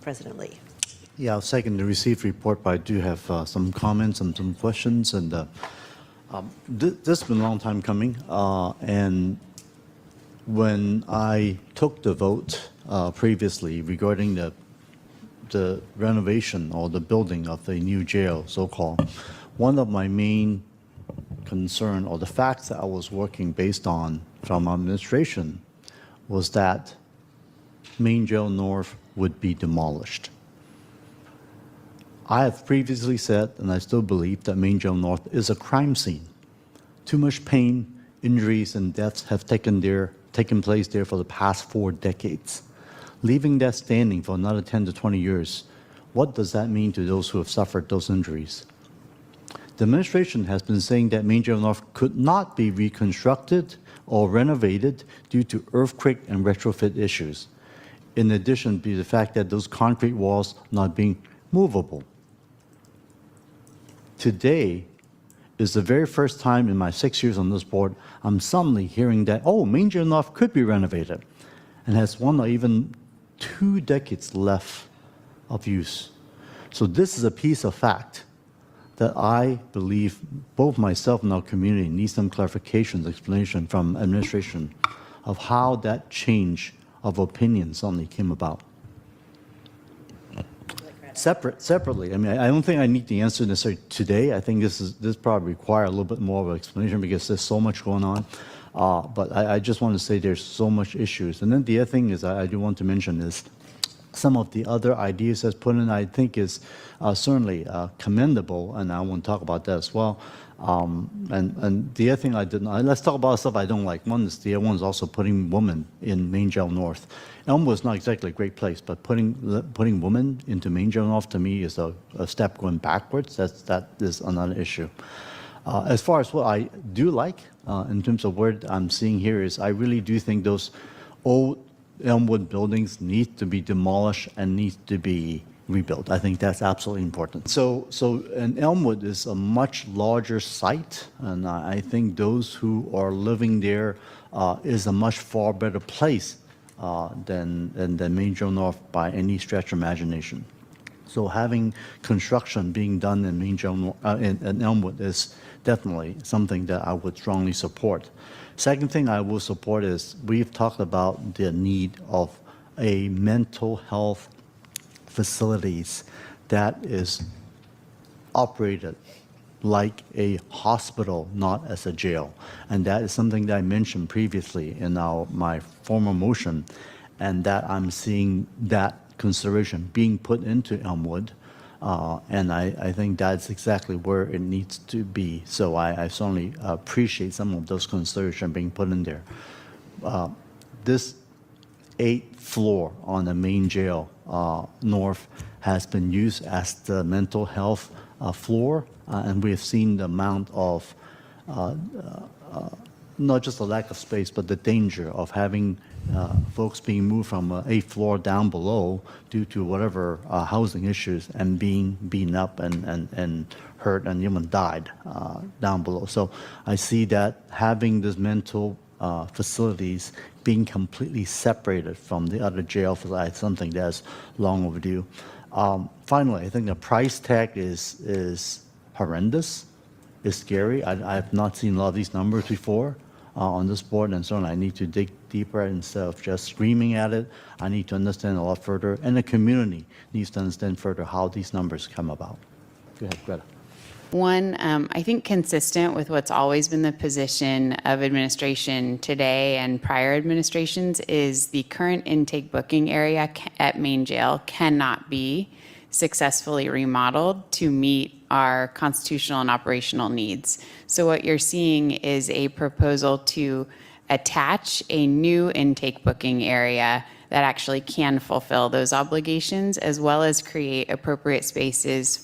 President Lee. Yeah, I'll second the received report, but I do have some comments and some questions. And this has been a long time coming. And when I took the vote previously regarding the renovation or the building of the new jail, so-called, one of my main concern or the facts that I was working based on from administration was that Main Jail North would be demolished. I have previously said, and I still believe, that Main Jail North is a crime scene. Too much pain, injuries, and deaths have taken place there for the past 4 decades. Leaving that standing for another 10 to 20 years, what does that mean to those who have suffered those injuries? The administration has been saying that Main Jail North could not be reconstructed or renovated due to earthquake and retrofit issues. In addition to the fact that those concrete walls not being movable. Today is the very first time in my 6 years on this board I'm suddenly hearing that, oh, Main Jail North could be renovated and has 1 or even 2 decades left of use. So this is a piece of fact that I believe both myself and our community need some clarifications, explanation from administration of how that change of opinion suddenly came about. Separately, I mean, I don't think I need the answer necessarily today. I think this probably require a little bit more of an explanation because there's so much going on. But I just want to say there's so much issues. And then the other thing is I do want to mention is some of the other ideas that's put in, I think is certainly commendable, and I want to talk about that as well. And the other thing let's talk about stuff I don't like. One is the other one is also putting women in Main Jail North. Elmwood is not exactly a great place, but putting women into Main Jail North to me is a step going backwards. That is another issue. As far as what I do like in terms of what I'm seeing here is I really do think those old Elmwood buildings need to be demolished and need to be rebuilt. I think that's absolutely important. And Elmwood is a much larger site, and I think those who are living there is a much far better place than Main Jail North by any stretch of imagination. So having construction being done in Main Jail in Elmwood is definitely something that I would strongly support. Second thing I will support is we've talked about the need of a mental health facilities that is operated like a hospital, not as a jail. And that is something that I mentioned previously in my former motion, and that I'm seeing that consideration being put into Elmwood. And I think that's exactly where it needs to be. So I certainly appreciate some of those considerations being put in there. This 8th floor on the Main Jail North has been used as the mental health floor, and we have seen the amount of not just the lack of space, but the danger of having folks being moved from 8th floor down below due to whatever housing issues and being beaten up and hurt and even died down below. So I see that having this mental facilities being completely separated from the other jail facilities is something that's long overdue. Finally, I think the price tag is horrendous. It's scary. I have not seen a lot of these numbers before on this board, and so on. I need to dig deeper instead of just screaming at it. I need to understand a lot further, and the community needs to understand further how these numbers come about. Go ahead, Greta. One, I think consistent with what's always been the position of administration today and prior administrations is the current intake booking area at Main Jail cannot be successfully remodeled to meet our constitutional and operational needs. So what you're seeing is a proposal to attach a new intake booking area that actually can fulfill those obligations, as well as create appropriate spaces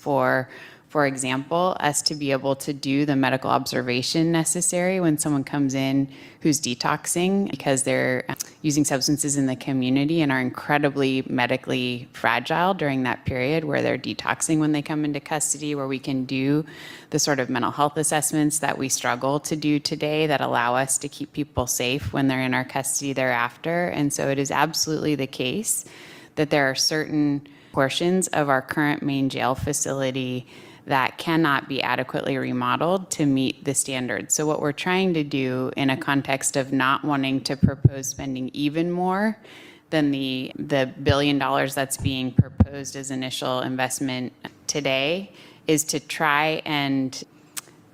for example, us to be able to do the medical observation necessary when someone comes in who's detoxing because they're using substances in the community and are incredibly medically fragile during that period where they're detoxing when they come into custody, where we can do the sort of mental health assessments that we struggle to do today that allow us to keep people safe when they're in our custody thereafter. And so it is absolutely the case that there are certain portions of our current main jail facility that cannot be adequately remodeled to meet the standards. So what we're trying to do in a context of not wanting to propose spending even more than the $1 billion that's being proposed as initial investment today is to try and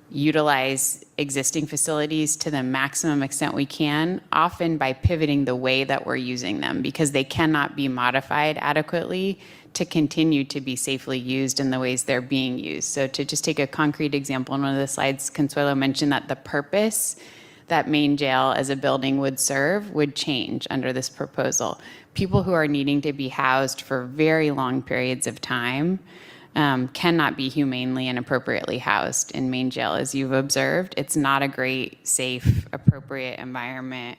utilize existing facilities to the maximum extent we can, often by pivoting the way that we're using them, because they cannot be modified adequately to continue to be safely used in the ways they're being used. So to just take a concrete example, in one of the slides, Consuelo mentioned that the purpose that main jail as a building would serve would change under this proposal. People who are needing to be housed for very long periods of time cannot be humanely and appropriately housed in main jail. As you've observed, it's not a great, safe, appropriate environment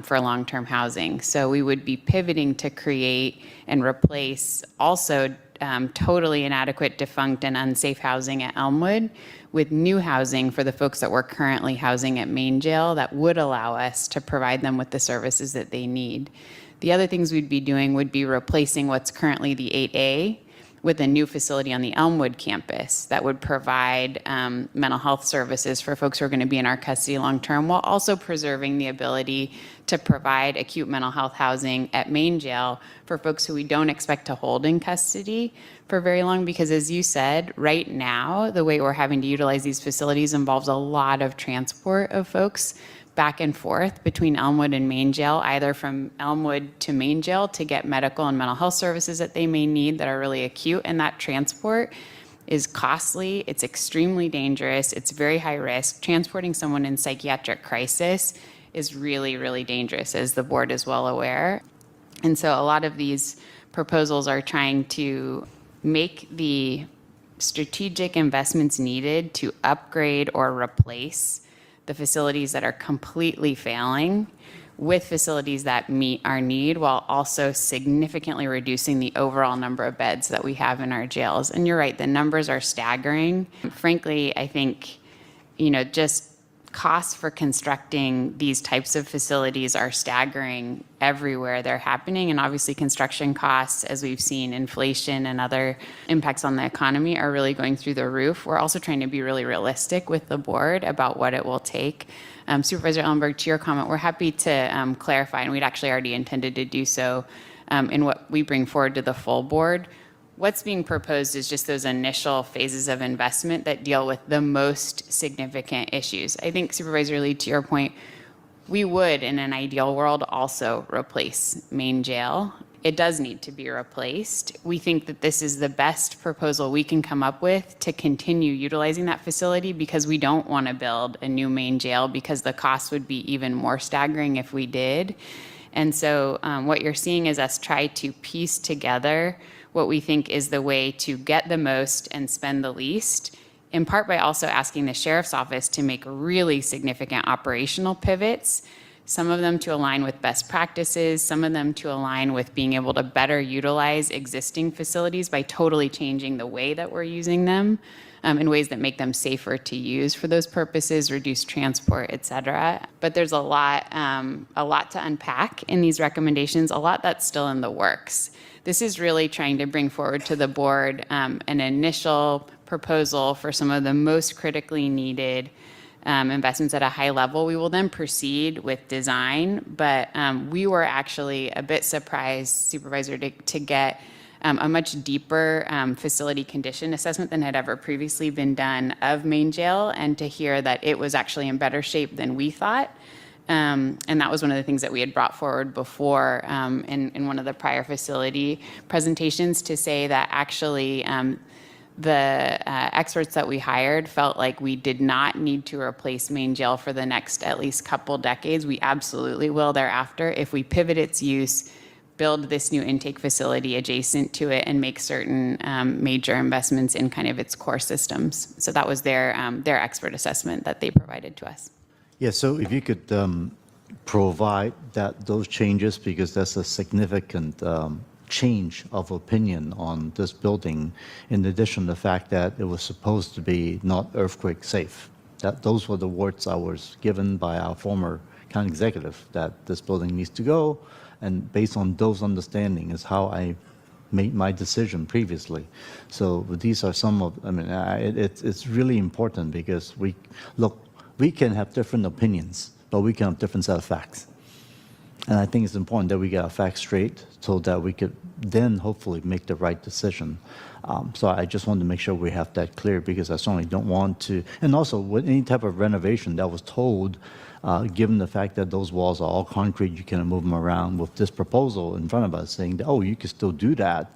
for long-term housing. So we would be pivoting to create and replace also totally inadequate, defunct, and unsafe housing at Elmwood with new housing for the folks that we're currently housing at main jail that would allow us to provide them with the services that they need. The other things we'd be doing would be replacing what's currently the 8A with a new facility on the Elmwood campus that would provide mental health services for folks who are going to be in our custody long-term, while also preserving the ability to provide acute mental health housing at main jail for folks who we don't expect to hold in custody for very long. Because as you said, right now, the way we're having to utilize these facilities involves a lot of transport of folks back and forth between Elmwood and main jail, either from Elmwood to main jail to get medical and mental health services that they may need that are really acute. And that transport is costly, it's extremely dangerous, it's very high risk. Transporting someone in psychiatric crisis is really, really dangerous, as the board is well aware. And so a lot of these proposals are trying to make the strategic investments needed to upgrade or replace the facilities that are completely failing with facilities that meet our need, while also significantly reducing the overall number of beds that we have in our jails. And you're right, the numbers are staggering. Frankly, I think, just costs for constructing these types of facilities are staggering everywhere they're happening. And obviously construction costs, as we've seen, inflation and other impacts on the economy are really going through the roof. We're also trying to be really realistic with the board about what it will take. Supervisor Ellenberg, to your comment, we're happy to clarify, and we'd actually already intended to do so in what we bring forward to the full board. What's being proposed is just those initial phases of investment that deal with the most significant issues. I think, Supervisor Lee, to your point, we would, in an ideal world, also replace main jail. It does need to be replaced. We think that this is the best proposal we can come up with to continue utilizing that facility, because we don't want to build a new main jail, because the cost would be even more staggering if we did. And so what you're seeing is us try to piece together what we think is the way to get the most and spend the least, in part by also asking the sheriff's office to make really significant operational pivots, some of them to align with best practices, some of them to align with being able to better utilize existing facilities by totally changing the way that we're using them in ways that make them safer to use for those purposes, reduce transport, et cetera. But there's a lot to unpack in these recommendations, a lot that's still in the works. This is really trying to bring forward to the board an initial proposal for some of the most critically needed investments at a high level. We will then proceed with design, but we were actually a bit surprised, Supervisor, to get a much deeper facility condition assessment than had ever previously been done of main jail, and to hear that it was actually in better shape than we thought. And that was one of the things that we had brought forward before in one of the prior facility presentations, to say that actually the experts that we hired felt like we did not need to replace main jail for the next at least couple decades. We absolutely will thereafter if we pivot its use, build this new intake facility adjacent to it, and make certain major investments in kind of its core systems. So that was their expert assessment that they provided to us. Yeah, so if you could provide those changes, because that's a significant change of opinion on this building, in addition to the fact that it was supposed to be not earthquake safe. Those were the words I was given by our former county executive, that this building needs to go, And based on those understanding is how I made my decision previously. So these are some of, it's really important because we can have different opinions, but we can have different set of facts. And I think it's important that we get our facts straight so that we could then hopefully make the right decision. So I just want to make sure we have that clear because I certainly don't want to, and also with any type of renovation that was told, given the fact that those walls are all concrete, you cannot move them around with this proposal in front of us saying, that, oh, you can still do that.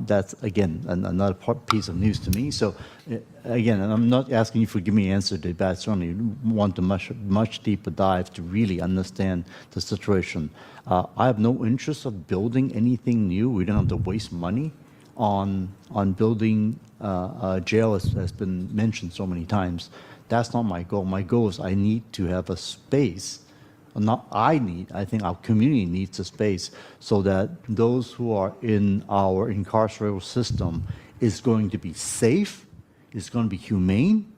That's, again, another piece of news to me. So, again, and I'm not asking you for give me an answer to that. I certainly want a much deeper dive to really understand the situation. I have no interest of building anything new. We don't have to waste money on building a jail, as has been mentioned so many times. That's not my goal. My goal is I need to have a space. Not I need, I think our community needs a space so that those who are in our incarcerated system is going to be safe, is going to be humane,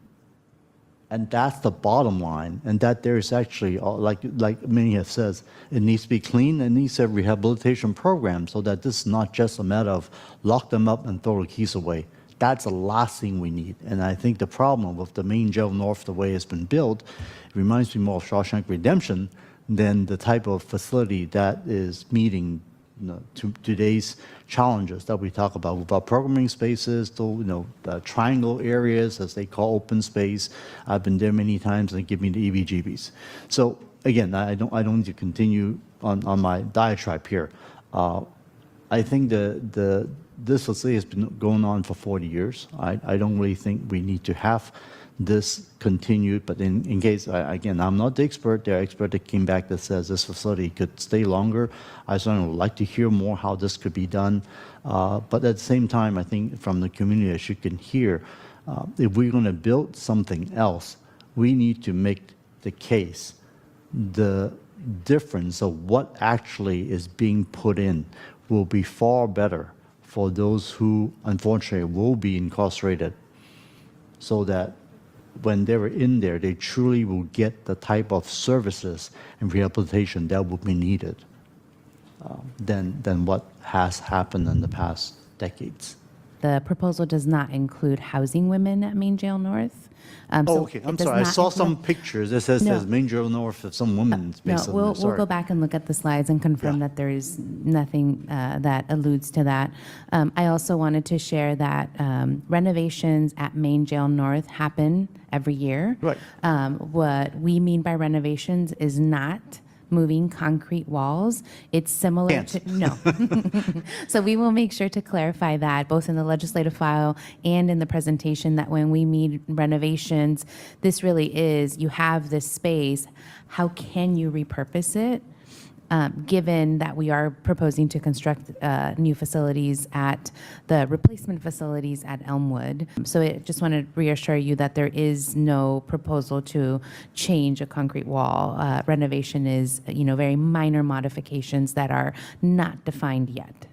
and that's the bottom line. And that there is actually, like many have said, it needs to be clean, it needs to have rehabilitation programs so that this is not just a matter of lock them up and throw the keys away. That's the last thing we need. And I think the problem with the main jail north, the way it's been built, it reminds me more of Shawshank Redemption than the type of facility that is meeting today's challenges that we talk about with our programming spaces, the triangle areas, as they call open space. I've been there many times and they give me the EBGBs. So again, I don't need to continue on my diatribe here. I think this facility has been going on for 40 years. I don't really think we need to have this continued, but in case, again, I'm not the expert. There are experts that came back that says this facility could stay longer. I certainly would like to hear more how this could be done. But at the same time, I think from the community, as you can hear, if we're going to build something else, we need to make the case, the difference of what actually is being put in will be far better for those who unfortunately will be incarcerated, so that when they're in there, they truly will get the type of services and rehabilitation that would be needed than what has happened in the past decades. The proposal does not include housing women at Main Jail North. Okay. I'm sorry. I saw some pictures. It says Main Jail North of some women. No, we'll go back and look at the slides and confirm that there is nothing that alludes to that. I also wanted to share that renovations at Main Jail North happen every year. Right. What we mean by renovations is not moving concrete walls. It's similar to, no. So we will make sure to clarify that both in the legislative file and in the presentation, that when we mean renovations, this really is, you have this space, how can you repurpose it? Given that we are proposing to construct new facilities at the replacement facilities at Elmwood. So I just want to reassure you that there is no proposal to change a concrete wall. Renovation is, very minor modifications that are not defined yet.